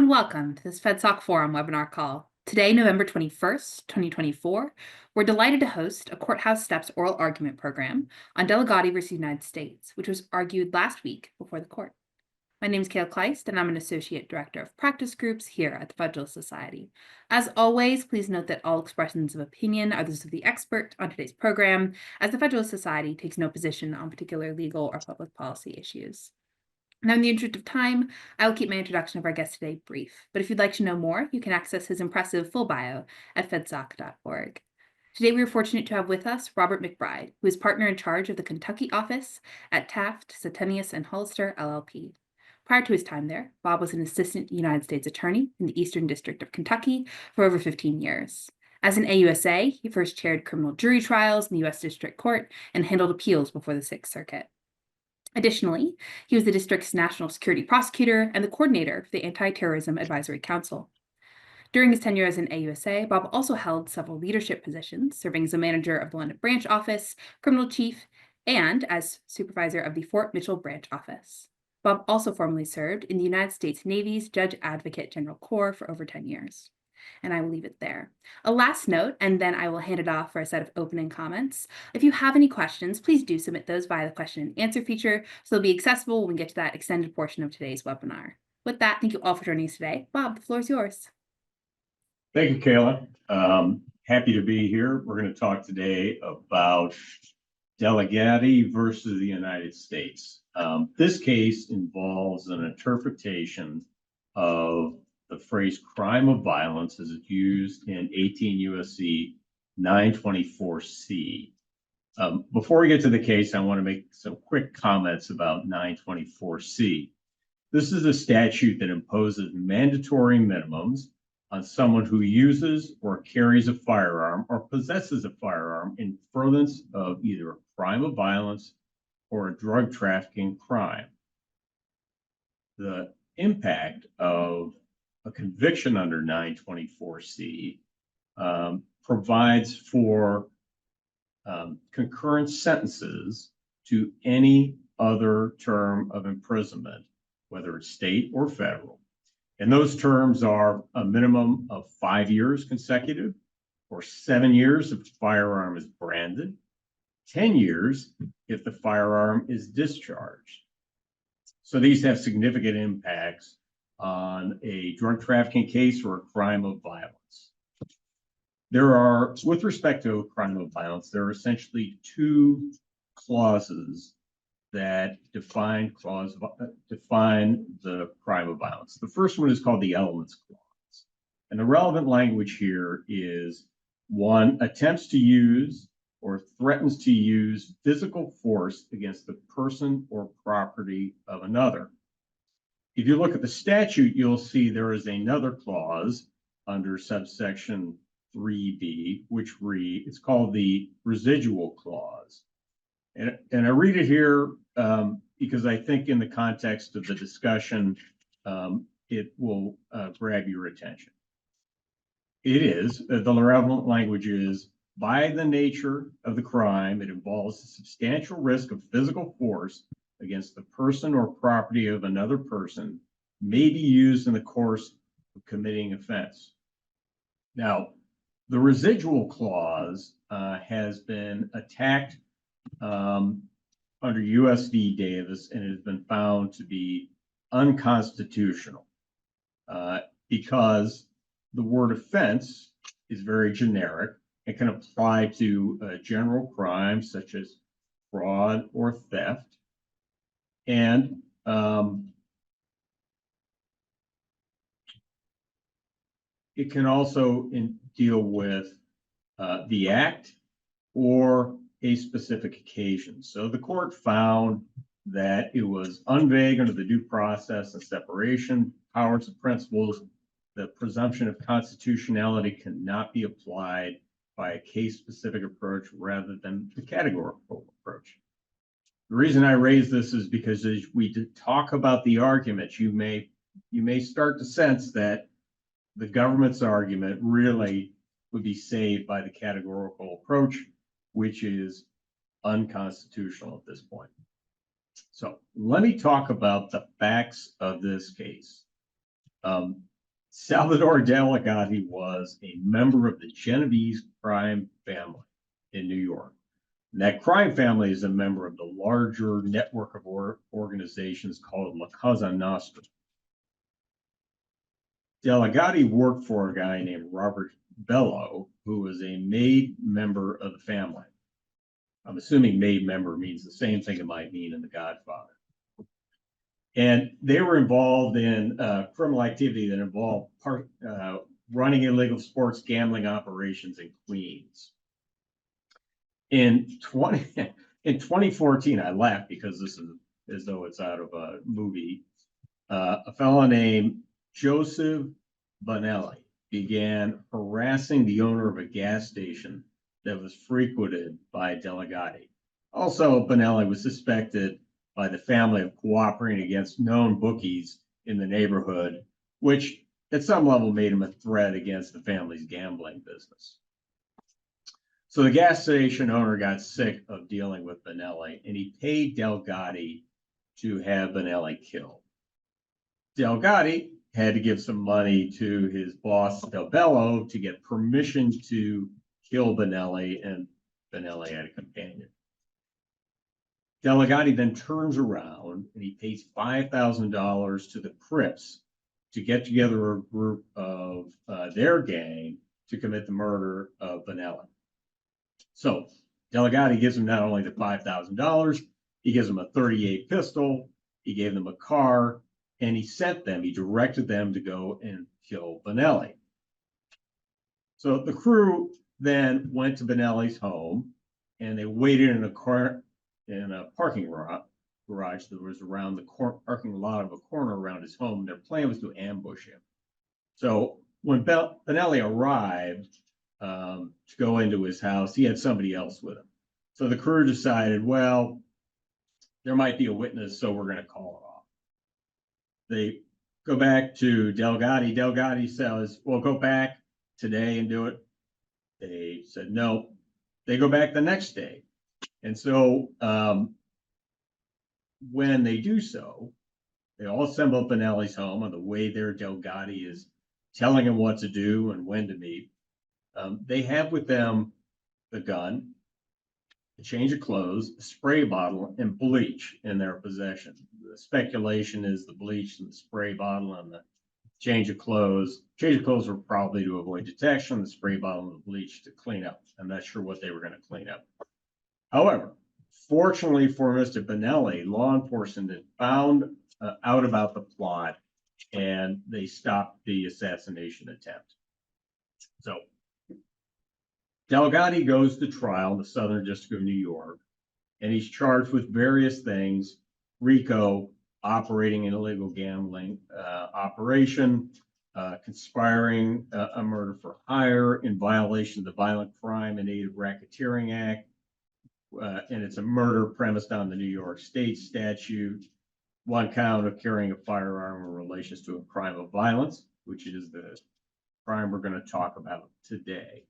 and welcome to this FedSoc Forum webinar call. Today, November 21st, 2024, we're delighted to host a Courthouse Steps oral argument program on Delligatti versus United States, which was argued last week before the court. My name is Kale Kleist, and I'm an Associate Director of Practice Groups here at the Federalist Society. As always, please note that all expressions of opinion are those of the expert on today's program, as the Federalist Society takes no position on particular legal or public policy issues. Now, in the interest of time, I will keep my introduction of our guest today brief, but if you'd like to know more, you can access his impressive full bio at fedsoc.org. Today, we are fortunate to have with us Robert McBride, who is partner in charge of the Kentucky office at Taft, Stettinius, and Hollister, LLP. Prior to his time there, Bob was an assistant United States attorney in the Eastern District of Kentucky for over 15 years. As an AUSA, he first chaired criminal jury trials in the U.S. District Court and handled appeals before the Sixth Circuit. Additionally, he was the district's national security prosecutor and the coordinator for the Anti-Terrorism Advisory Council. During his tenure as an AUSA, Bob also held several leadership positions, serving as a manager of the London branch office, criminal chief, and as supervisor of the Fort Mitchell branch office. Bob also formerly served in the United States Navy's Judge Advocate General Corps for over 10 years. And I will leave it there. A last note, and then I will hand it off for a set of opening comments. If you have any questions, please do submit those via the question and answer feature, so they'll be accessible when we get to that extended portion of today's webinar. With that, thank you all for joining us today. Bob, the floor is yours. Thank you, Kayla. Happy to be here. We're going to talk today about Delligatti versus the United States. This case involves an interpretation of the phrase crime of violence as it's used in 18 U.S.C. 924C. Before we get to the case, I want to make some quick comments about 924C. This is a statute that imposes mandatory minimums on someone who uses or carries a firearm or possesses a firearm in furtherance of either a crime of violence or a drug trafficking crime. The impact of a conviction under 924C provides for concurrent sentences to any other term of imprisonment, whether it's state or federal. And those terms are a minimum of 5 years consecutive, or 7 years if the firearm is branded, 10 years if the firearm is discharged. So these have significant impacts on a drug trafficking case or a crime of violence. There are, with respect to a crime of violence, there are essentially two clauses that define the crime of violence. The first one is called the elements clause. And the relevant language here is one attempts to use or threatens to use physical force against the person or property of another. If you look at the statute, you'll see there is another clause under subsection 3B, which it's called the residual clause. And I read it here because I think in the context of the discussion, it will grab your attention. It is, the relevant language is, by the nature of the crime, it involves a substantial risk of physical force against the person or property of another person, may be used in the course of committing offense. Now, the residual clause has been attacked under U.S. v. Davis, and it has been found to be unconstitutional because the word offense is very generic. It can apply to general crimes such as fraud or theft. And it can also deal with the act or a specific occasion. So the court found that it was unvague under the due process and separation powers and principles. The presumption of constitutionality cannot be applied by a case-specific approach rather than the categorical approach. The reason I raise this is because as we talk about the arguments, you may start to sense that the government's argument really would be saved by the categorical approach, which is unconstitutional at this point. So let me talk about the facts of this case. Salvador Delligatti was a member of the Genovese crime family in New York. And that crime family is a member of the larger network of organizations called La Cosa Nostra. Delligatti worked for a guy named Robert Bello, who was a made member of the family. I'm assuming made member means the same thing it might mean in The Godfather. And they were involved in criminal activity that involved running illegal sports gambling operations in Queens. In 2014, I laugh because this is as though it's out of a movie. A fellow named Joseph Bonelli began harassing the owner of a gas station that was frequented by Delligatti. Also, Bonelli was suspected by the family of cooperating against known bookies in the neighborhood, which at some level made him a threat against the family's gambling business. So the gas station owner got sick of dealing with Bonelli, and he paid Delligatti to have Bonelli killed. Delligatti had to give some money to his boss, Del Bello, to get permission to kill Bonelli, and Bonelli had a companion. Delligatti then turns around and he pays $5,000 to the Crips to get together a group of their gang to commit the murder of Bonelli. So Delligatti gives him not only the $5,000, he gives him a .38 pistol, he gave them a car, and he directed them to go and kill Bonelli. So the crew then went to Bonelli's home and they waited in a parking garage that was around the parking lot of a corner around his home. Their plan was to ambush him. So when Bonelli arrived to go into his house, he had somebody else with him. So the crew decided, well, there might be a witness, so we're going to call it off. They go back to Delligatti. Delligatti says, well, go back today and do it. They said no. They go back the next day. And so when they do so, they all assemble at Bonelli's home. On the way there, Delligatti is telling him what to do and when to meet. They have with them the gun, a change of clothes, a spray bottle, and bleach in their possession. The speculation is the bleach and the spray bottle and the change of clothes. Change of clothes were probably to avoid detection, the spray bottle and the bleach to clean up. I'm not sure what they were going to clean up. However, fortunately for Mr. Bonelli, law enforcement had found out about the plot and they stopped the assassination attempt. So Delligatti goes to trial in the Southern District of New York, and he's charged with various things: RICO, operating an illegal gambling operation, conspiring a murder for hire in violation of the Violent Crime and Aid of Racketeering Act, and it's a murder premised on the New York State statute, one count of carrying a firearm in relation to a crime of violence, which is the crime we're going to talk about today.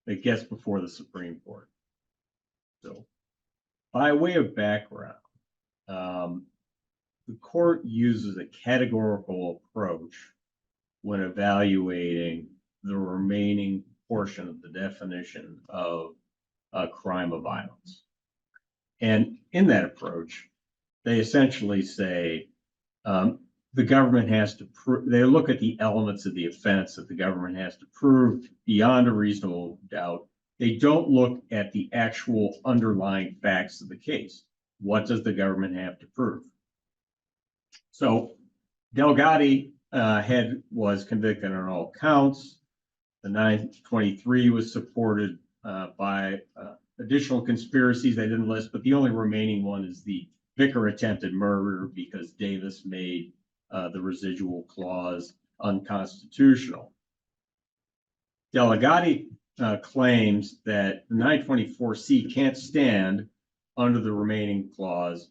It gets before the Supreme Court. So, by way of background, the court uses a categorical approach when evaluating the remaining portion of the definition of a crime of violence. And in that approach, they essentially say the government has to they look at the elements of the offense that the government has to prove beyond a reasonable doubt. They don't look at the actual underlying facts of the case. What does the government have to prove? So Delligatti was convicted on all counts. The 923 was supported by additional conspiracies they didn't list, but the only remaining one is the Vicar attempted murder because Davis made the residual clause unconstitutional. Delligatti claims that the 924C can't stand under the remaining clause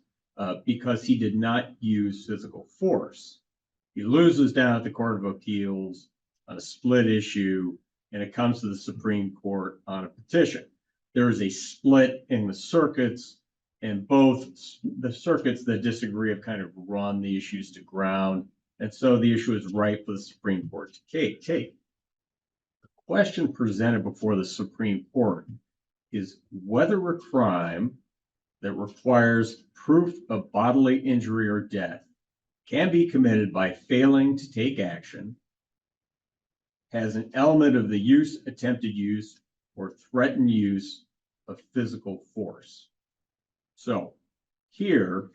because he did not use physical force. He loses down at the Court of Appeals on a split issue, and it comes to the Supreme Court on a petition. There is a split in the circuits, and both the circuits that disagree have kind of run the issues to ground. And so the issue is ripe for the Supreme Court to take. The question presented before the Supreme Court is whether a crime that requires proof of bodily injury or death can be committed by failing to take action, has an element of the use, attempted use, or threatened use of physical force. So here,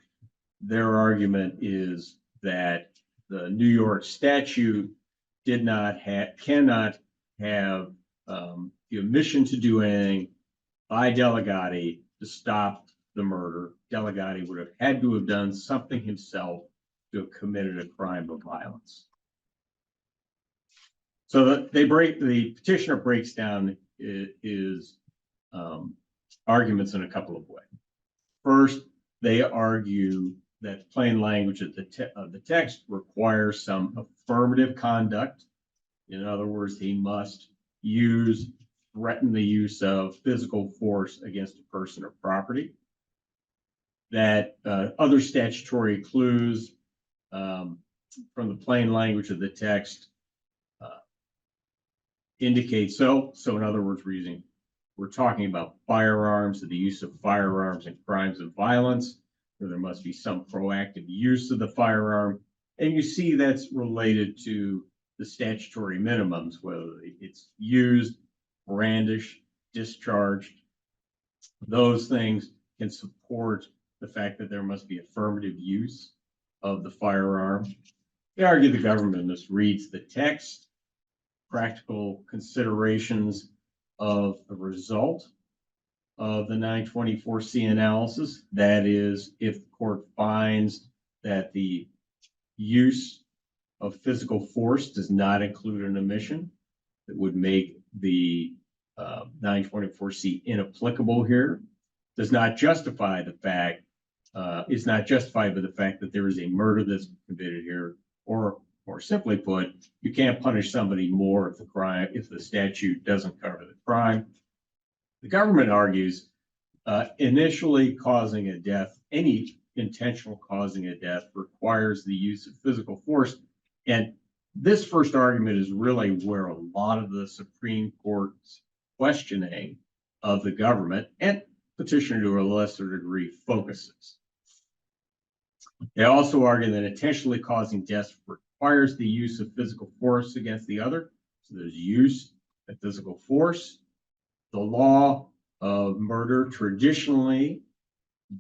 their argument is that the New York statute cannot have the omission to do anything by Delligatti to stop the murder. Delligatti would have had to have done something himself to have committed a crime of violence. So the petitioner breaks down his arguments in a couple of ways. First, they argue that plain language of the text requires some affirmative conduct. In other words, he must threaten the use of physical force against a person or property. That other statutory clues from the plain language of the text indicate so. So in other words, we're talking about firearms, the use of firearms in crimes of violence, where there must be some proactive use of the firearm. And you see that's related to the statutory minimums, whether it's used, brandished, discharged. Those things can support the fact that there must be affirmative use of the firearm. They argue the government misreads the text, practical considerations of the result of the 924C analysis. That is, if the court finds that the use of physical force does not include an omission, that would make the 924C inapplicable here, does not justify the fact, is not justified by the fact that there is a murder that's committed here, or more simply put, you can't punish somebody more if the statute doesn't cover the crime. The government argues initially causing a death, any intentional causing a death requires the use of physical force. And this first argument is really where a lot of the Supreme Court's questioning of the government and petitioner to a lesser degree focuses. They also argue that intentionally causing death requires the use of physical force against the other. So there's use of physical force. The law of murder traditionally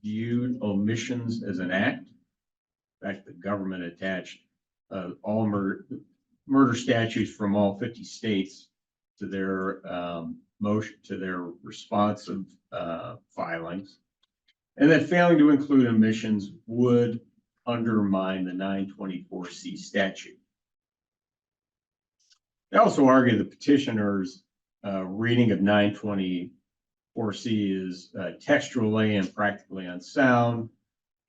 viewed omissions as an act. In fact, the government attached all murder statutes from all 50 states to their responsive filings, and that failing to include omissions would undermine the 924C statute. They also argue the petitioner's reading of 924C is textually and practically unsound.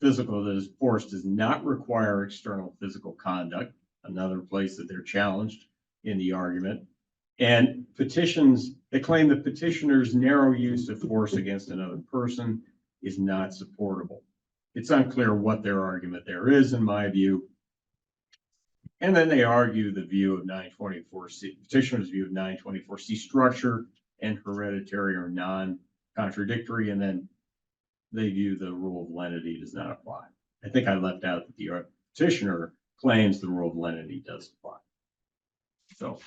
Physical force does not require external physical conduct, another place that they're challenged in the argument. And they claim that petitioner's narrow use of force against another person is not supportable. It's unclear what their argument there is, in my view. And then they argue the view of 924C, petitioner's view of 924C structure and hereditary or non-contradictory, and then they view the rule of lenity does not apply. I think I left out that the petitioner claims the rule of lenity does apply. So,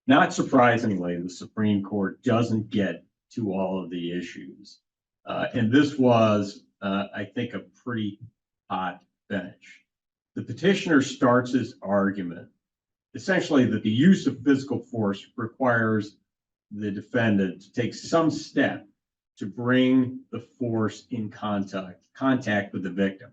not surprisingly, the Supreme Court doesn't get to all of the issues. And this was, I think, a pretty hot bench. The petitioner starts his argument essentially that the use of physical force requires the defendant to take some step to bring the force in contact with the victim.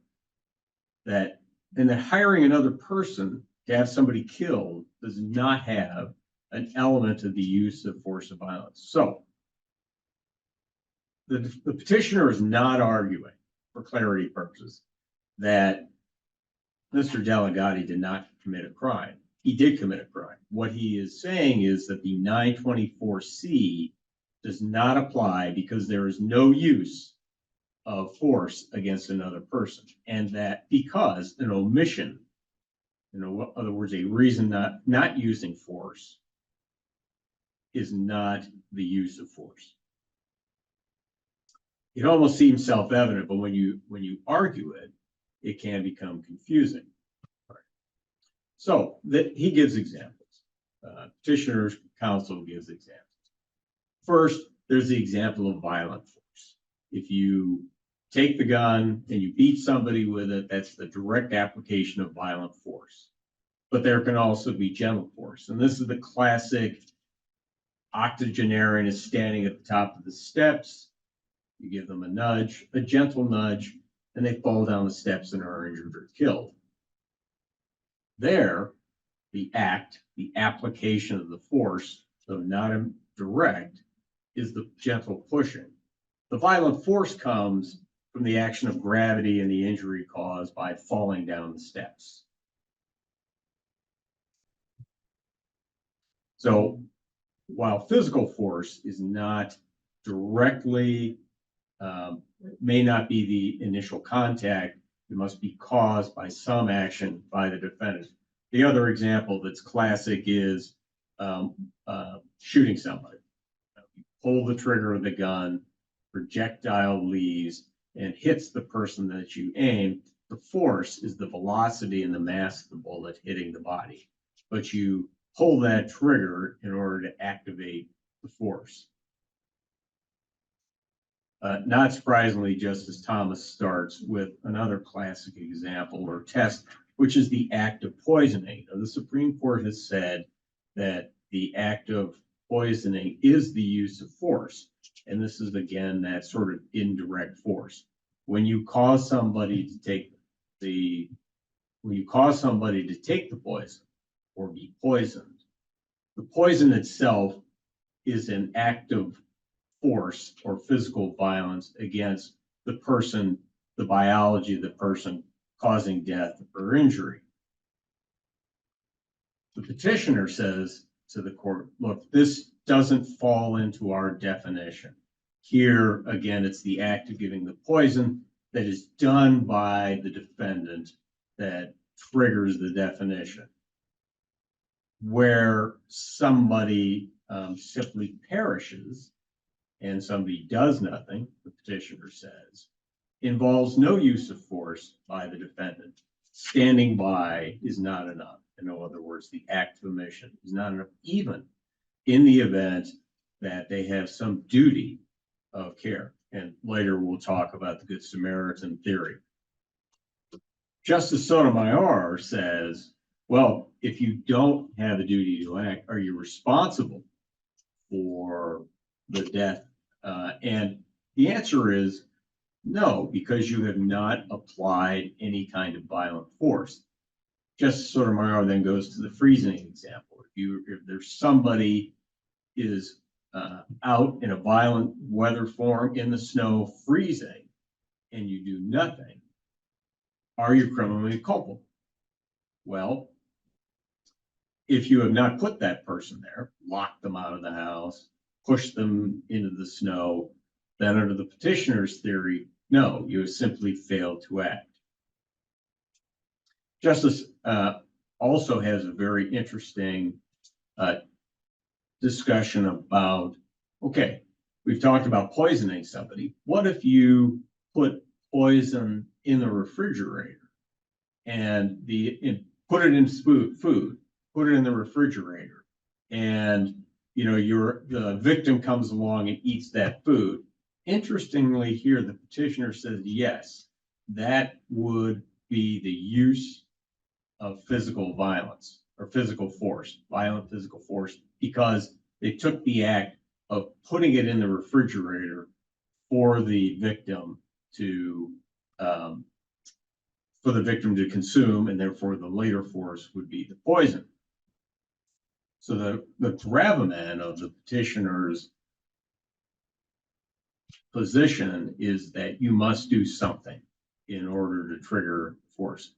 And that hiring another person to have somebody killed does not have an element of the use of force of violence. So the petitioner is not arguing, for clarity purposes, that Mr. Delligatti did not commit a crime. He did commit a crime. What he is saying is that the 924C does not apply because there is no use of force against another person, and that because an omission In other words, a reason not using force is not the use of force. It almost seems self-evident, but when you argue it, it can become confusing. Right. So that he gives examples. Petitioner's counsel gives examples. First, there's the example of violent force. If you take the gun and you beat somebody with it, that's the direct application of violent force. But there can also be gentle force. And this is the classic octogenarian is standing at the top of the steps. You give them a nudge, a gentle nudge, and they fall down the steps and are injured or killed. There, the act, the application of the force, though not direct, is the gentle pushing. The violent force comes from the action of gravity and the injury caused by falling down the steps. So while physical force is not directly, may not be the initial contact, it must be caused by some action by the defendant. The other example that's classic is shooting somebody. You pull the trigger of the gun, projectile leaves and hits the person that you aim. The force is the velocity and the mass of the bullet hitting the body, but you pull that trigger in order to activate the force. Not surprisingly, Justice Thomas starts with another classic example or test, which is the act of poisoning. Now, the Supreme Court has said that the act of poisoning is the use of force. And this is, again, that sort of indirect force. When you cause somebody to take the poison or be poisoned, the poison itself is an act of force or physical violence against the person, the biology of the person causing death or injury. The petitioner says to the court, look, this doesn't fall into our definition. Here, again, it's the act of giving the poison that is done by the defendant that triggers the definition. Where somebody simply perishes and somebody does nothing, the petitioner says, involves no use of force by the defendant. Standing by is not enough. In other words, the act of omission is not enough, even in the event that they have some duty of care. And later we'll talk about the Good Samaritan theory. Justice Sotomayor says, well, if you don't have a duty to act, are you responsible for the death? And the answer is no, because you have not applied any kind of violent force. Justice Sotomayor then goes to the freezing example. If there's somebody is out in a violent weather form in the snow freezing and you do nothing, are you criminally culpable? Well, if you have not put that person there, locked them out of the house, pushed them into the snow, then under the petitioner's theory, no, you have simply failed to act. Justice also has a very interesting discussion about, okay, we've talked about poisoning somebody. What if you put poison in the refrigerator and put it in food, put it in the refrigerator, and the victim comes along and eats that food? Interestingly, here the petitioner says yes, that would be the use of physical violence or physical force, violent physical force, because they took the act of putting it in the refrigerator for the victim to consume, and therefore the later force would be the poison. So the gravamen of the petitioner's position is that you must do something in order to trigger force.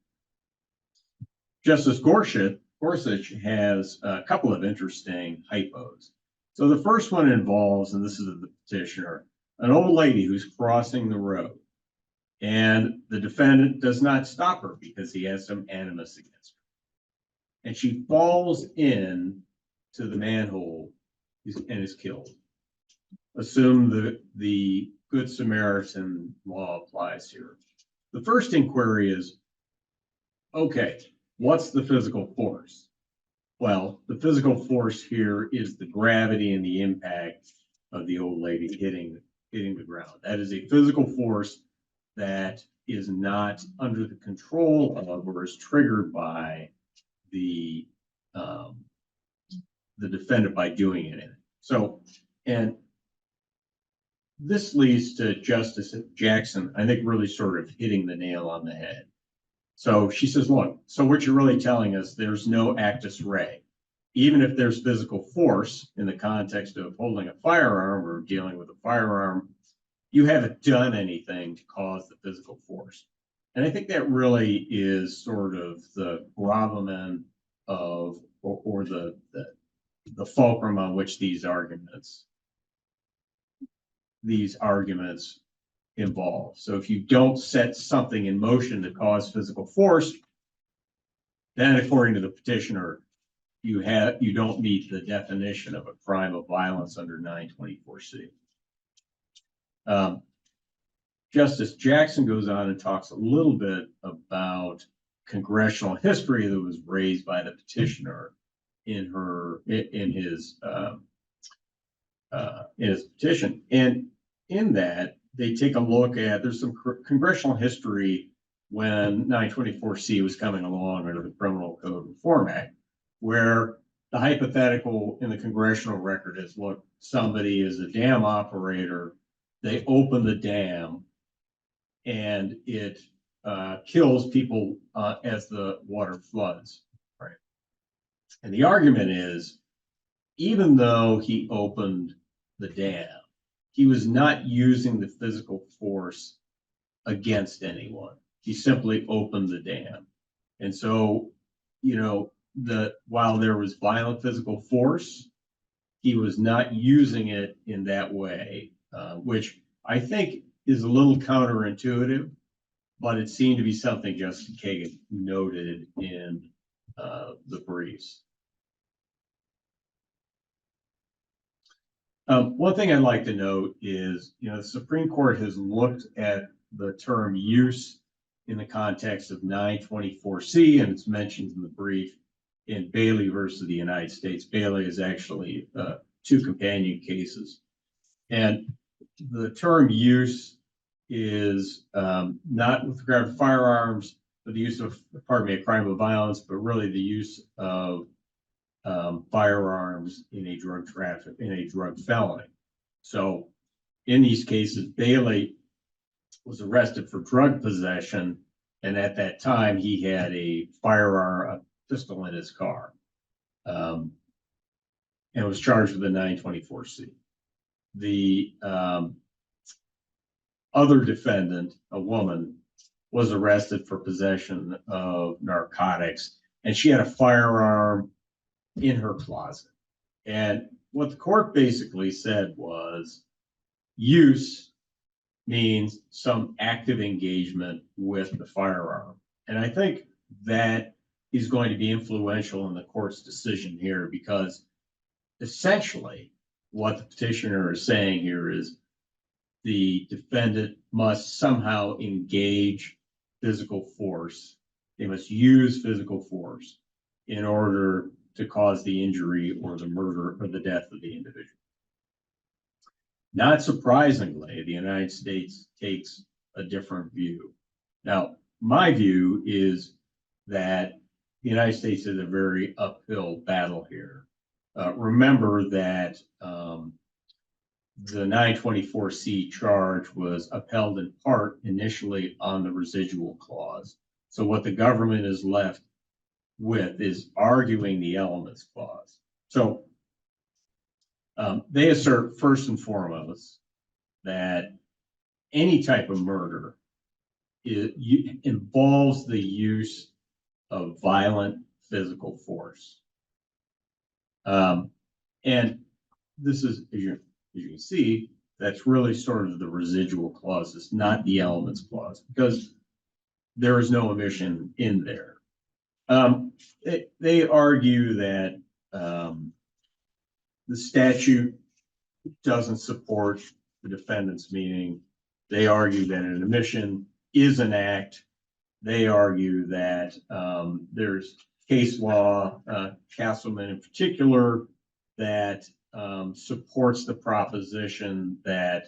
Justice Gorsuch has a couple of interesting hypos. So the first one involves, and this is the petitioner, an old lady who's crossing the road, and the defendant does not stop her because he has some animus against her. and she falls in to the manhole and is killed. Assume the Good Samaritan law applies here. The first inquiry is, okay, what's the physical force? Well, the physical force here is the gravity and the impact of the old lady hitting the ground. That is a physical force that is not under the control of or is triggered by the defendant by doing it. So, and this leads to Justice Jackson, I think, really sort of hitting the nail on the head. So she says, look, so what you're really telling us, there's no actus re. Even if there's physical force in the context of holding a firearm or dealing with a firearm, you haven't done anything to cause the physical force. And I think that really is sort of the gravamen of, or the fulcrum on which these arguments involve. So if you don't set something in motion to cause physical force, then according to the petitioner, you don't meet the definition of a crime of violence under 924C. Justice Jackson goes on and talks a little bit about congressional history that was raised by the petitioner in his petition. And in that, they take a look at, there's some congressional history when 924C was coming along under the Criminal Code Reform Act, where the hypothetical in the congressional record is, look, somebody is a dam operator, they open the dam, and it kills people as the water floods, right? And the argument is, even though he opened the dam, he was not using the physical force against anyone. He simply opened the dam. And so, while there was violent physical force, he was not using it in that way, which I think is a little counterintuitive, but it seemed to be something Justice Kagan noted in the briefs. One thing I'd like to note is, the Supreme Court has looked at the term use in the context of 924C, and it's mentioned in the brief in Bailey versus the United States. Bailey is actually two companion cases. And the term use is not with regard to firearms, but the use of, a crime of violence, but really the use of firearms in a drug felony. So in these cases, Bailey was arrested for drug possession, and at that time he had a firearm, a pistol in his car, and was charged with a 924C. The other defendant, a woman, was arrested for possession of narcotics, and she had a firearm in her closet. And what the court basically said was, use means some active engagement with the firearm. And I think that is going to be influential in the court's decision here, because essentially what the petitioner is saying here is the defendant must somehow engage physical force. They must use physical force in order to cause the injury or the murder or the death of the individual. Not surprisingly, the United States takes a different view. Now, my view is that the United States is a very uphill battle here. Remember that the 924C charge was upheld in part initially on the residual clause. So what the government is left with is arguing the elements clause. So they assert first and foremost that any type of murder involves the use of violent physical force. And this is, as you can see, that's really sort of the residual clauses, not the elements clause, because there is no omission in there. They argue that the statute doesn't support the defendant's meaning. They argue that an omission is an act. They argue that there's case law, Castleman in particular, that supports the proposition that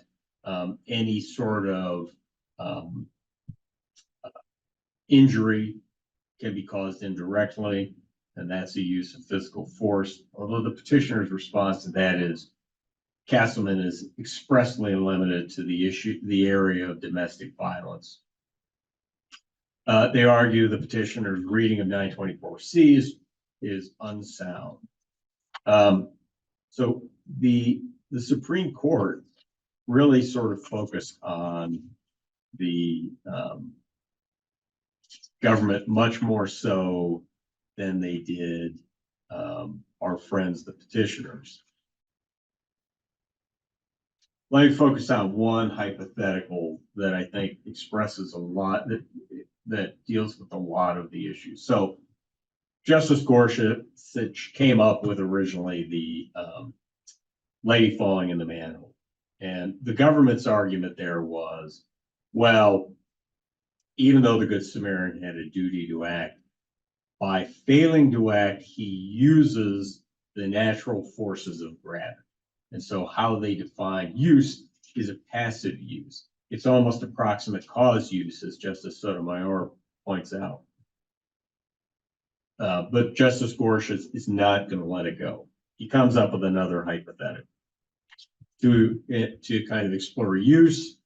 any sort of injury can be caused indirectly, and that's the use of physical force. Although the petitioner's response to that is Castleman is expressly limited to the area of domestic violence. They argue the petitioner's reading of 924C is unsound. So the Supreme Court really sort of focused on the government much more so than they did our friends, the petitioners. Let me focus on one hypothetical that I think expresses a lot, that deals with a lot of the issues. So Justice Gorsuch came up with originally the lady falling in the manhole. And the government's argument there was, well, even though the Good Samaritan had a duty to act, by failing to act, he uses the natural forces of gravity. And so how they define use is a passive use. It's almost approximate cause use, as Justice Sotomayor points out. But Justice Gorsuch is not going to let it go. He comes up with another hypothetical to kind of explore use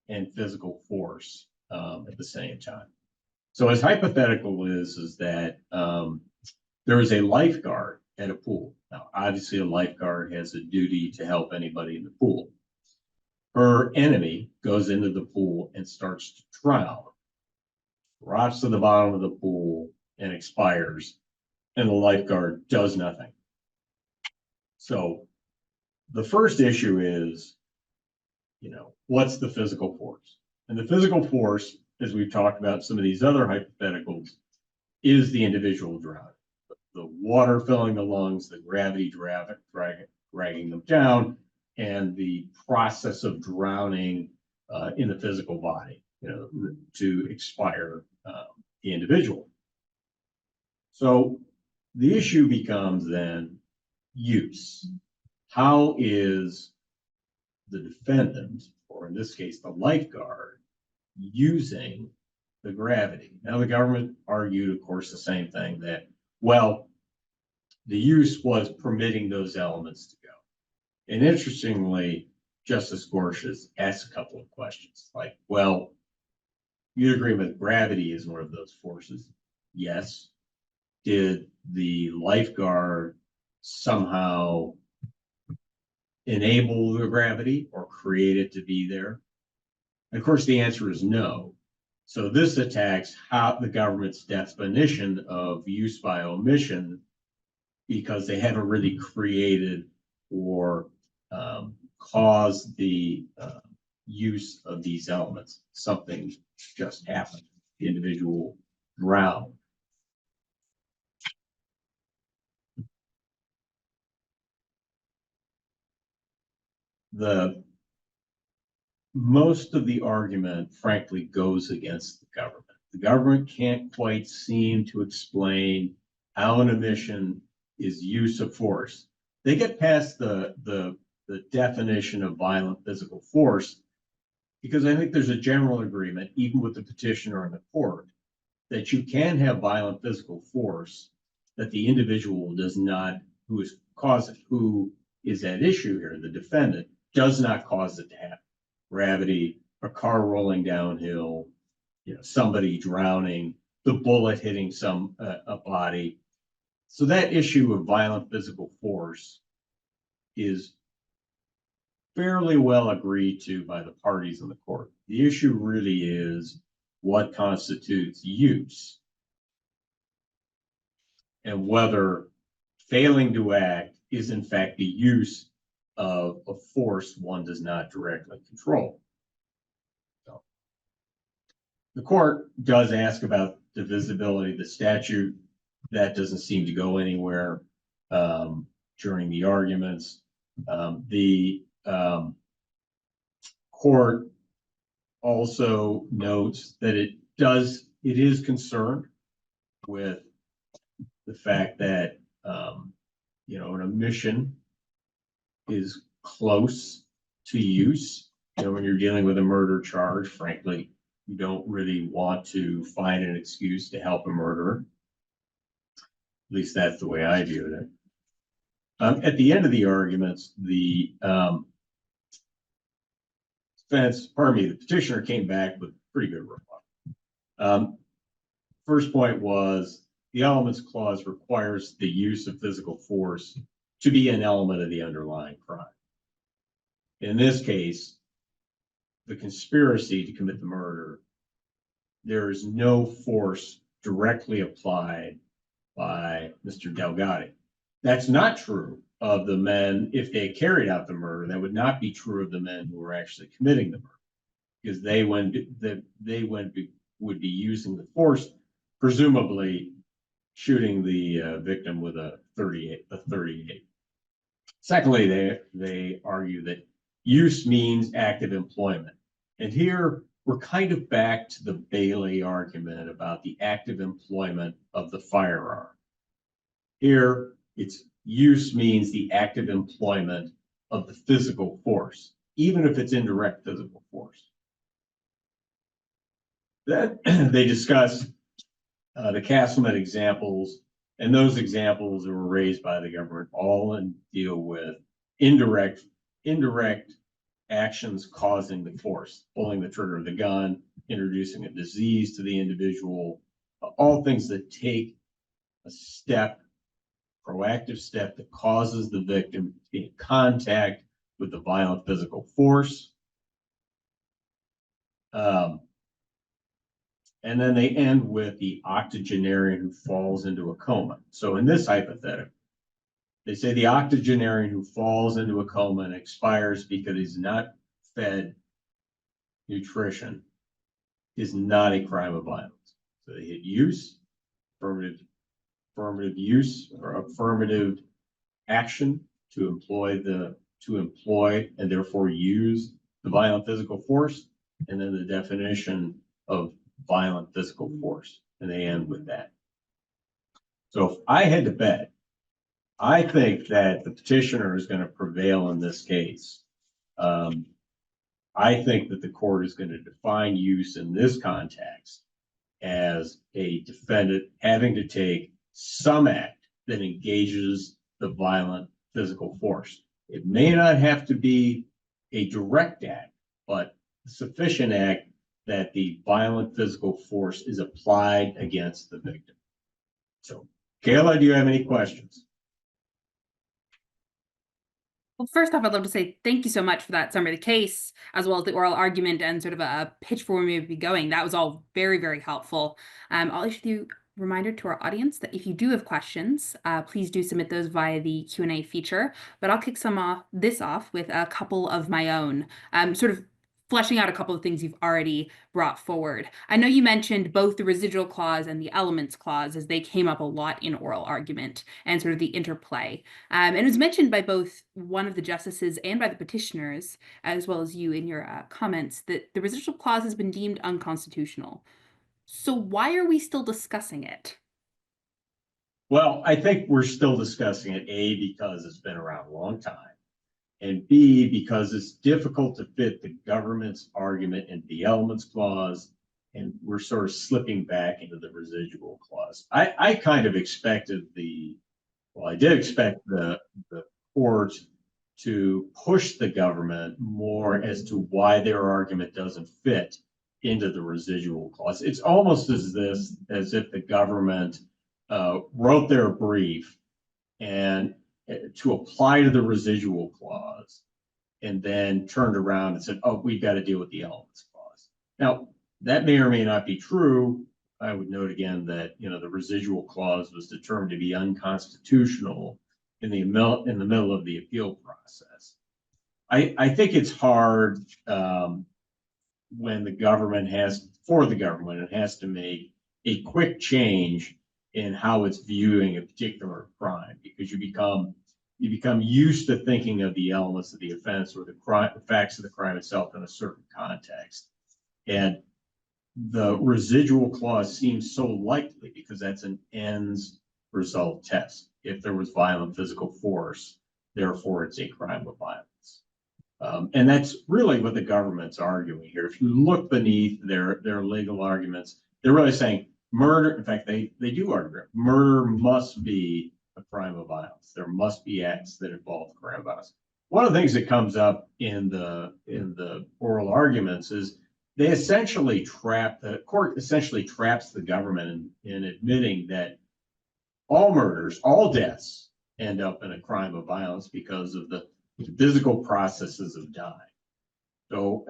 and physical force at the same time. So his hypothetical is that there is a lifeguard at a pool. Now, obviously, a lifeguard has a duty to help anybody in the pool. Her enemy goes into the pool and starts to drown, drops to the bottom of the pool and expires, and the lifeguard does nothing. So the first issue is, what's the physical force? And the physical force, as we've talked about some of these other hypotheticals, is the individual drowning. The water filling the lungs, the gravity dragging them down, and the process of drowning in the physical body, to expire the individual. So the issue becomes then use. How is the defendant, or in this case, the lifeguard, using the gravity? Now, the government argued, of course, the same thing, that, well, the use was permitting those elements to go. And interestingly, Justice Gorsuch asked a couple of questions like, well, you agree with gravity is one of those forces? Yes. Did the lifeguard somehow enable the gravity or create it to be there? And of course, the answer is no. So this attacks how the government's definition of use by omission, because they haven't really created or caused the use of these elements. Something just happened. The individual drowned. Most of the argument, frankly, goes against the government. The government can't quite seem to explain how an omission is use of force. They get past the definition of violent physical force, because I think there's a general agreement, even with the petitioner and the court, that you can have violent physical force that the individual does not, who is at issue here, the defendant, does not cause it to happen. Gravity, a car rolling downhill, somebody drowning, the bullet hitting a body. So that issue of violent physical force is fairly well agreed to by the parties in the court. The issue really is what constitutes use, and whether failing to act is in fact the use of a force one does not directly control. So, the court does ask about divisibility of the statute. that doesn't seem to go anywhere during the arguments. The court also notes that it is concerned with the fact that an omission is close to use. When you're dealing with a murder charge, frankly, you don't really want to find an excuse to help a murderer. At least that's the way I viewed it. At the end of the arguments, the petitioner came back with pretty good rebuttal. First point was the elements clause requires the use of physical force to be an element of the underlying crime. In this case, the conspiracy to commit the murder, there is no force directly applied by Mr. Delligatti. That's not true of the men. If they carried out the murder, that would not be true of the men who were actually committing the murder, because they would be using the force, presumably shooting the victim with a 38. Secondly, they argue that use means active employment. And here we're kind of back to the Bailey argument about the active employment of the firearm. Here, its use means the active employment of the physical force, even if it's indirect physical force. Then they discuss the Castleman examples, and those examples that were raised by the government all deal with indirect actions causing the force, pulling the trigger of the gun, introducing a disease to the individual, all things that take a proactive step that causes the victim to be in contact with the violent physical force. And then they end with the octogenarian who falls into a coma. So in this hypothetical, they say the octogenarian who falls into a coma and expires because he's not fed nutrition is not a crime of violence. So they hit use, affirmative use or affirmative action to employ and therefore use the violent physical force, and then the definition of violent physical force, and they end with that. So if I had to bet, I think that the petitioner is going to prevail in this case. I think that the court is going to define use in this context as a defendant having to take some act that engages the violent physical force. It may not have to be a direct act, but a sufficient act that the violent physical force is applied against the victim. So, Kayla, do you have any questions? Well, first off, I'd love to say thank you so much for that summary of the case, as well as the oral argument and sort of a pitch for where we may be going. That was all very, very helpful. I'll issue a reminder to our audience that if you do have questions, please do submit those via the Q&A feature. But I'll kick this off with a couple of my own, sort of fleshing out a couple of things you've already brought forward. I know you mentioned both the residual clause and the elements clause as they came up a lot in oral argument and sort of the interplay. And it was mentioned by both one of the justices and by the petitioners, as well as you in your comments, that the residual clause has been deemed unconstitutional. So why are we still discussing it? Well, I think we're still discussing it, A, because it's been around a long time, and B, because it's difficult to fit the government's argument into the elements clause, and we're sort of slipping back into the residual clause. I kind of expected I did expect the court to push the government more as to why their argument doesn't fit into the residual clause. It's almost as if the government wrote their brief and to apply to the residual clause, and then turned around and said, oh, we've got to deal with the elements clause. Now, that may or may not be true. I would note again that the residual clause was determined to be unconstitutional in the middle of the appeal process. I think it's hard when the government has to make a quick change in how it's viewing a particular crime, because you become used to thinking of the elements of the offense or the facts of the crime itself in a certain context. And the residual clause seems so likely because that's an ends result test. If there was violent physical force, therefore it's a crime of violence. And that's really what the government's arguing here. If you look beneath their legal arguments, they're really saying murder. In fact, they do argue murder must be a crime of violence. There must be acts that involve crime of violence. One of the things that comes up in the oral arguments is the court essentially traps the government in admitting that all murders, all deaths end up in a crime of violence because of the physical processes of dying. So,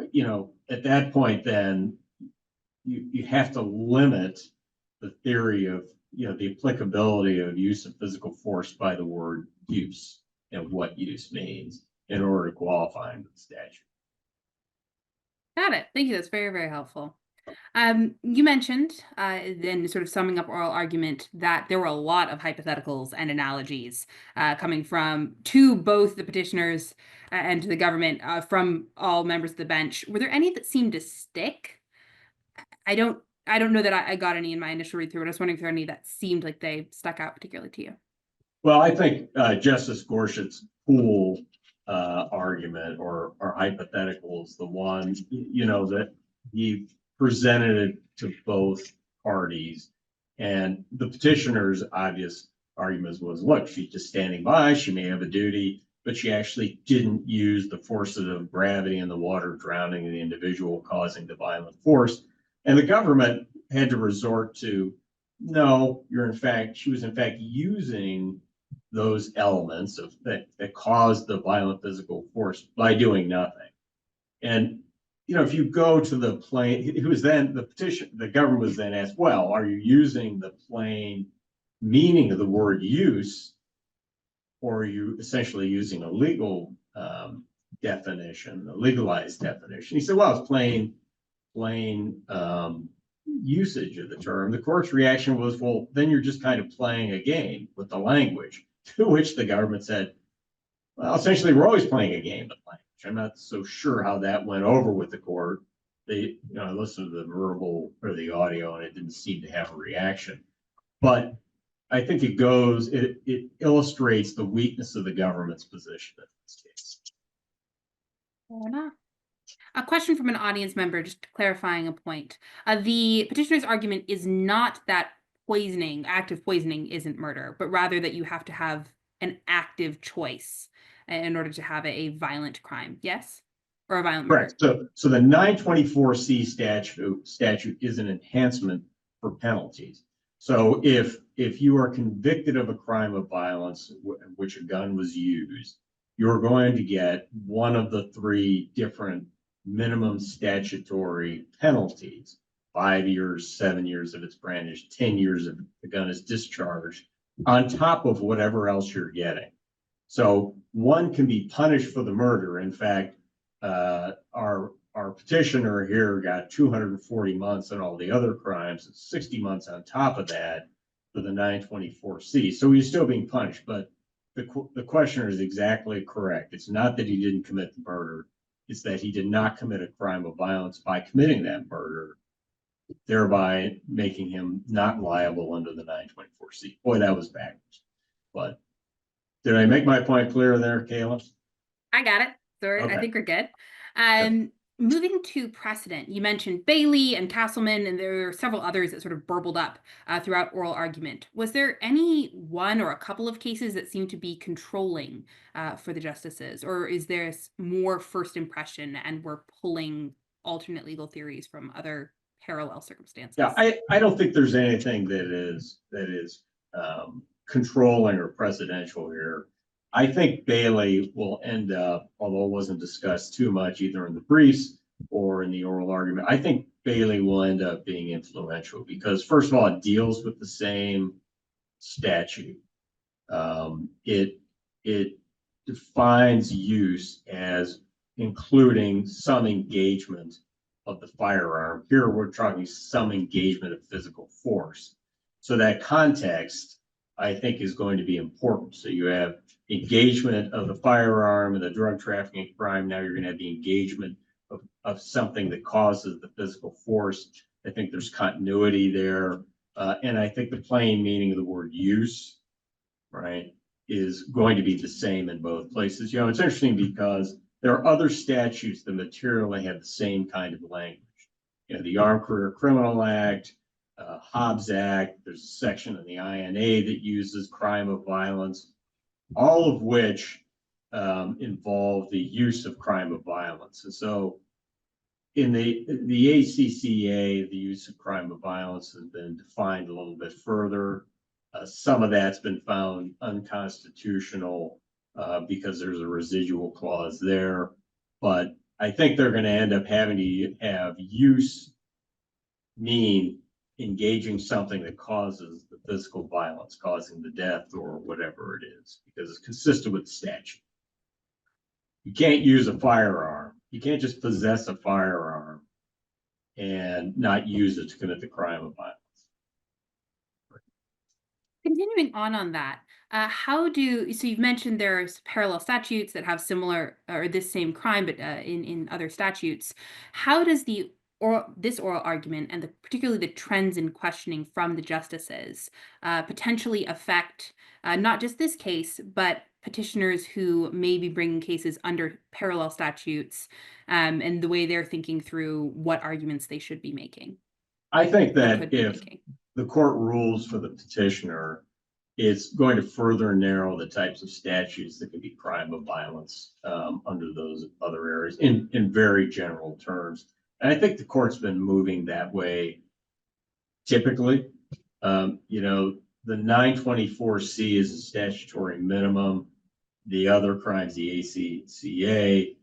at that point, then you have to limit the theory of, the applicability of use of physical force by the word use and what use means in order to qualify under the statute. Got it. Thank you. That's very, very helpful. You mentioned, then sort of summing up oral argument, that there were a lot of hypotheticals and analogies coming to both the petitioners and to the government from all members of the bench. Were there any that seemed to stick? I don't know that I got any in my initial read through, but I was wondering if there were any that seemed like they stuck out particularly to you. Well, I think Justice Gorsuch's pool argument or hypothetical is the one, that he presented it to both parties. And the petitioner's obvious argument was, look, she's just standing by, she may have a duty, but she actually didn't use the forces of gravity in the water drowning the individual, causing the violent force. And the government had to resort to, no, she was in fact using those elements that caused the violent physical force by doing nothing. And if you go to the plain, it was then the government was then asked, well, are you using the plain meaning of the word use, or are you essentially using a legal definition, a legalized definition? He said, well, it's plain usage of the term. The court's reaction was, well, then you're just kind of playing a game with the language, to which the government said, well, essentially, we're always playing a game with language. I'm not so sure how that went over with the court. I listened to the verbal or the audio, and it didn't seem to have a reaction. But I think it illustrates the weakness of the government's position in this case. Fair enough. A question from an audience member, just clarifying a point. The petitioner's argument is not that active poisoning isn't murder, but rather that you have to have an active choice in order to have a violent crime. Yes? Or a violent murder. Correct. So the 924C statute is an enhancement for penalties. So if you are convicted of a crime of violence in which a gun was used, you're going to get one of the three different minimum statutory penalties: 5 years, 7 years if it's brandished, 10 years if the gun is discharged, on top of whatever else you're getting. So one can be punished for the murder. In fact, our petitioner here got 240 months on all the other crimes, 60 months on top of that for the 924C. So he's still being punished, but the questioner is exactly correct. It's not that he didn't commit the murder. It's that he did not commit a crime of violence by committing that murder, thereby making him not liable under the 924C. Boy, that was backwards. But did I make my point clear there, Kayla? I got it. Sorry, okay. I think we're good. Moving to precedent, you mentioned Bailey and Castleman, and there are several others that sort of burbled up throughout oral argument. Was there any one or a couple of cases that seemed to be controlling for the justices, or is there more first impression and we're pulling alternate legal theories from other parallel circumstances? Yeah, I don't think there's anything that is controlling or presidential here. I think Bailey will end up, although it wasn't discussed too much either in the briefs or in the oral argument, I think Bailey will end up being influential because, first of all, it deals with the same statute. It defines use as including some engagement of the firearm. Here we're talking some engagement of physical force. So that context, I think, is going to be important. So you have engagement of the firearm and the drug trafficking crime. Now you're going to have the engagement of something that causes the physical force. I think there's continuity there. And I think the plain meaning of the word use, right, is going to be the same in both places. It's interesting because there are other statutes that materially have the same kind of language. The Armed Career Criminal Act, Hobbs Act, there's a section in the INA that uses crime of violence, all of which involve the use of crime of violence. And so in the ACCA, the use of crime of violence has been defined a little bit further. Some of that's been found unconstitutional because there's a residual clause there. But I think they're going to end up having to have use mean engaging something that causes the physical violence, causing the death or whatever it is, because it's consistent with the statute. You can't use a firearm. You can't just possess a firearm and not use it to commit the crime of violence. Continuing on that, so you've mentioned there's parallel statutes that have similar or this same crime, but in other statutes. How does this oral argument and particularly the trends in questioning from the justices potentially affect not just this case, but petitioners who may be bringing cases under parallel statutes and the way they're thinking through what arguments they should be making? I think that if the court rules for the petitioner, it's going to further narrow the types of statutes that can be crime of violence under those other areas in very general terms. And I think the court's been moving that way typically. The 924C is a statutory minimum. The other crimes, the ACCA,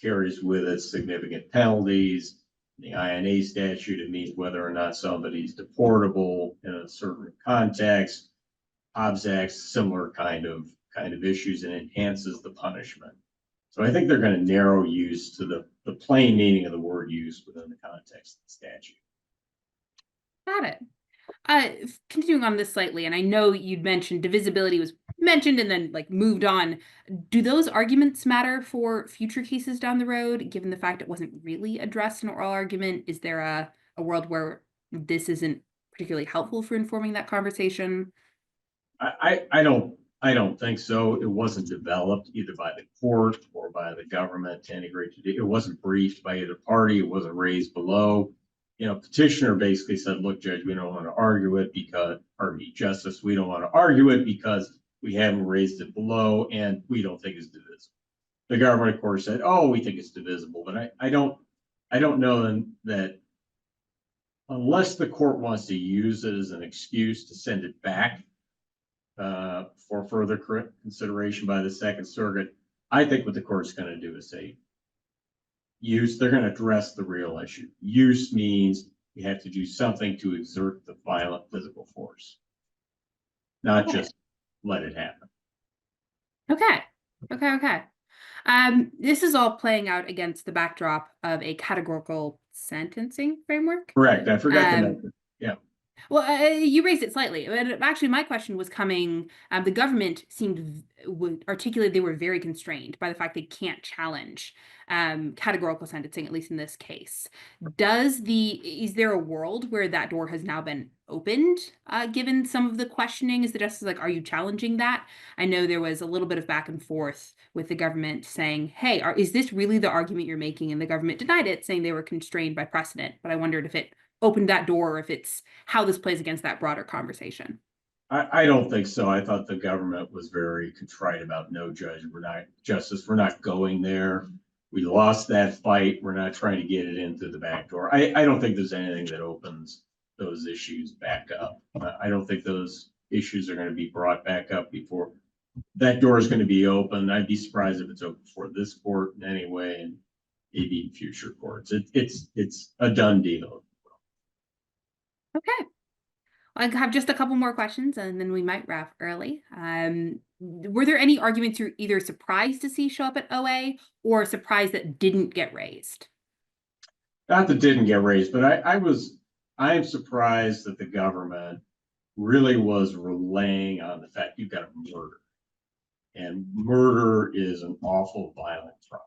carries with it significant penalties. The INA statute, it means whether or not somebody's deportable in a certain context. Hobbs Act, similar kind of issues, and enhances the punishment. So I think they're going to narrow use to the plain meaning of the word use within the context of the statute. Got it. Continuing on this slightly, and I know you'd mentioned divisibility was mentioned and then moved on. Do those arguments matter for future cases down the road, given the fact it wasn't really addressed in oral argument? Is there a world where this isn't particularly helpful for informing that conversation? I don't think so. It wasn't developed either by the court or by the government to any great degree. It wasn't briefed by either party. It wasn't raised below. Petitioner basically said, look, Judge, we don't want to argue it because, Justice, we don't want to argue it because we haven't raised it below and we don't think it's divisible. The government, of course, said, oh, we think it's divisible, but I don't know then that unless the court wants to use it as an excuse to send it back for further consideration by the Second Circuit, I think what the court's going to do is say, they're going to address the real issue. Use means you have to do something to exert the violent physical force, not just let it happen. Okay. This is all playing out against the backdrop of a categorical sentencing framework. Correct. I forgot to mention. Yeah. Well, you raised it slightly. Actually, my question was coming. The government would articulate they were very constrained by the fact they can't challenge categorical sentencing, at least in this case. Is there a world where that door has now been opened, given some of the questioning? Is the justice are you challenging that? I know there was a little bit of back and forth with the government saying, hey, is this really the argument you're making? And the government denied it, saying they were constrained by precedent. But I wondered if it opened that door, or if it's how this plays against that broader conversation. I don't think so. I thought the government was very contrite about no, Judge, we're not going there. We lost that fight. We're not trying to get it in through the back door. I don't think there's anything that opens those issues back up. I don't think those issues are going to be brought back up before that door is going to be open. I'd be surprised if it's open before this court in any way, and maybe future courts. It's a done deal. Okay. I have just a couple more questions and then we might wrap early. Were there any arguments you're either surprised to see show up at OA or surprised that didn't get raised? Not that didn't get raised, but I am surprised that the government really was relaying on the fact you've got a murder. And murder is an awful violent crime.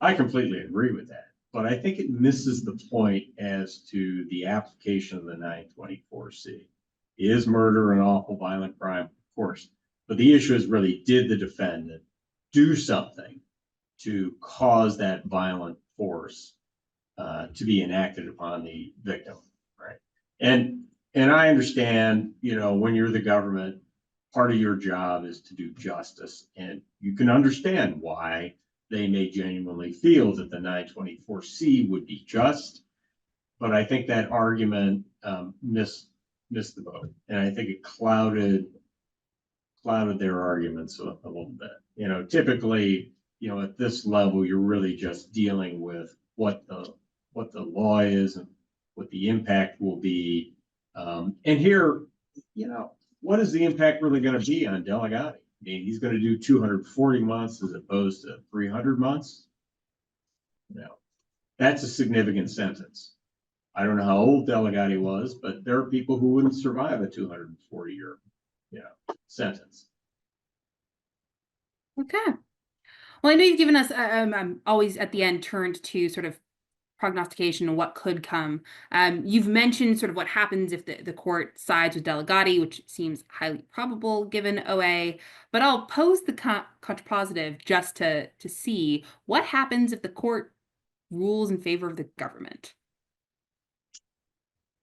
I completely agree with that, but I think it misses the point as to the application of the 924C. Is murder an awful violent crime? Of course. But the issue is really, did the defendant do something to cause that violent force to be enacted upon the victim, right? And I understand, when you're the government, part of your job is to do justice, and you can understand why they may genuinely feel that the 924C would be just, but I think that argument missed the boat, and I think it clouded their arguments a little bit. Typically, at this level, you're really just dealing with what the law is and what the impact will be. And here, what is the impact really going to be on Delligatti? I mean, he's going to do 240 months as opposed to 300 months. That's a significant sentence. I don't know how old Delligatti was, but there are people who wouldn't survive a 240-year, sentence. Okay. Well, I know you've given us, I'm always at the end turned to sort of prognostication and what could come. You've mentioned sort of what happens if the court sides with Delligatti, which seems highly probable given OA, but I'll pose the contrapositive just to see what happens if the court rules in favor of the government.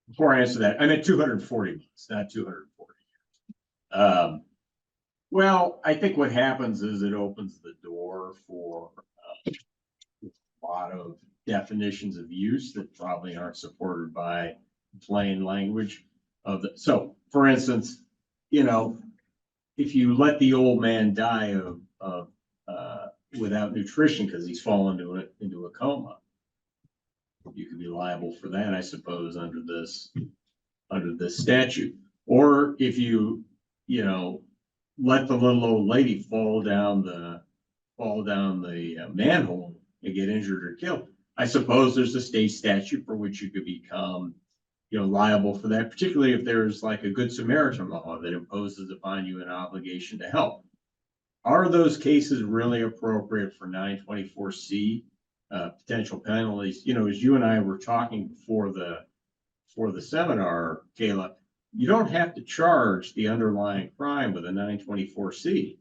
Before I answer that, I meant 240 months, not 240 years. Well, I think what happens is it opens the door for a lot of definitions of use that probably aren't supported by plain language of the. So, for instance, if you let the old man die of without nutrition because he's fallen into a coma, you could be liable for that, I suppose, under this statute. Or if you let the little old lady fall down the manhole and get injured or killed, I suppose there's a state statute for which you could become liable for that, particularly if there's like a Good Samaritan law that imposes upon you an obligation to help. Are those cases really appropriate for 924C potential penalties? As you and I were talking before the seminar, Kayla, you don't have to charge the underlying crime with a 924C.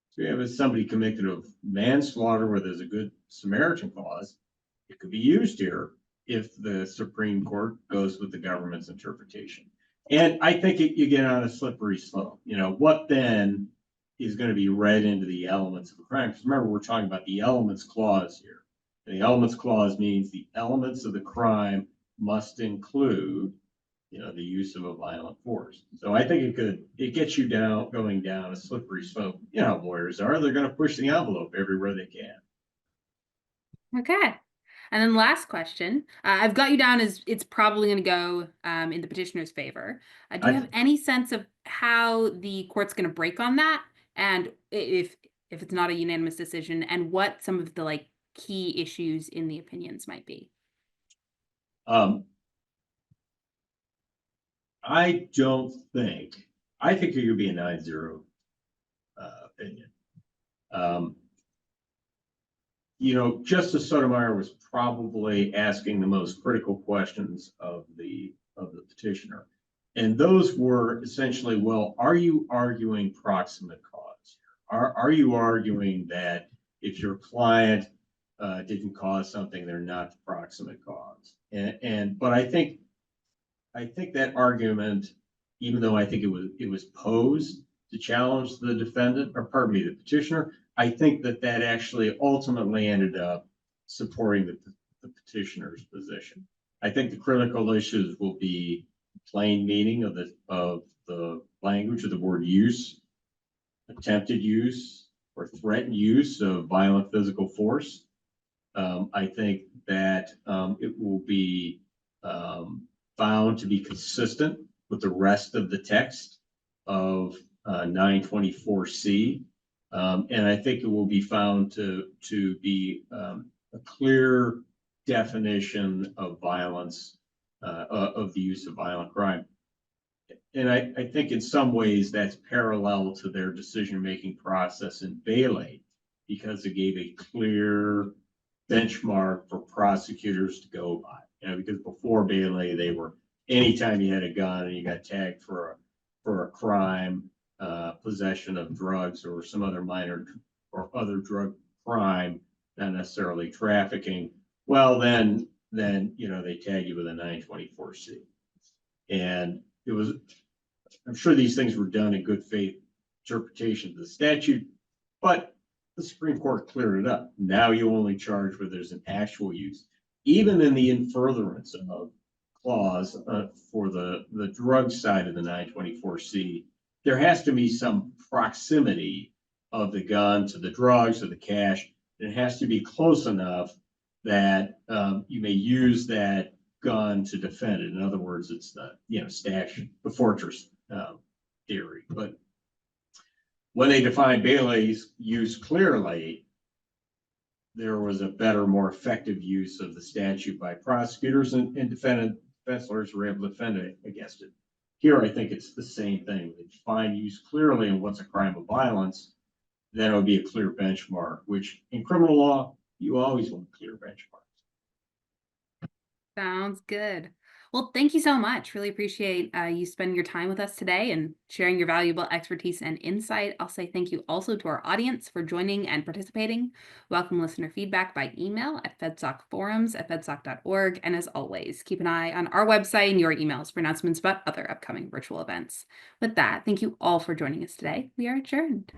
So you have somebody convicted of manslaughter where there's a Good Samaritan clause, it could be used here if the Supreme Court goes with the government's interpretation. And I think you get on a slippery slope. What then is going to be read into the elements of a crime? Because remember, we're talking about the elements clause here. And the elements clause means the elements of the crime must include, the use of a violent force. So I think it gets you going down a slippery slope. Lawyers are, they're going to push the envelope everywhere they can. Okay. And then last question, I've got you down as it's probably going to go in the petitioner's favor. Do you have any sense of how the court's going to break on that? And if it's not a unanimous decision, and what some of the key issues in the opinions might be? I think it could be a 9-0 opinion. Justice Sotomayor was probably asking the most critical questions of the petitioner. And those were essentially, well, are you arguing proximate cause here? Are you arguing that if your client didn't cause something, they're not the proximate cause? But I think that argument, even though I think it was posed to challenge the defendant, or pardon me, the petitioner, I think that actually ultimately ended up supporting the petitioner's position. I think the critical issues will be plain meaning of the language of the word use, attempted use or threatened use of violent physical force. I think that it will be found to be consistent with the rest of the text of 924C. And I think it will be found to be a clear definition of violence, of the use of violent crime. And I think in some ways that's parallel to their decision-making process in Bailey, because it gave a clear benchmark for prosecutors to go by. Because before Bailey, they were, anytime you had a gun and you got tagged for a crime, possession of drugs or some other minor or other drug crime, not necessarily trafficking, well, then they tag you with a 924C. And it was, I'm sure these things were done in good faith interpretation of the statute, but the Supreme Court cleared it up. Now you only charge where there's an actual use. Even in the in furtherance of clause for the drug side of the 924C, there has to be some proximity of the gun to the drugs or the cash. It has to be close enough that you may use that gun to defend it. In other words, it's the stash, the fortress theory. But when they defined Bailey's use clearly, there was a better, more effective use of the statute by prosecutors, and defense lawyers were able to defend against it. Here, I think it's the same thing. They define use clearly and what's a crime of violence, then it would be a clear benchmark, which in criminal law, you always want clear benchmarks. Sounds good. Well, thank you so much. Really appreciate you spending your time with us today and sharing your valuable expertise and insight. I'll say thank you also to our audience for joining and participating. Welcome listener feedback by email at fedsocforums@fedsoc.org. And as always, keep an eye on our website and your emails for announcements about other upcoming virtual events. With that, thank you all for joining us today. We are adjourned.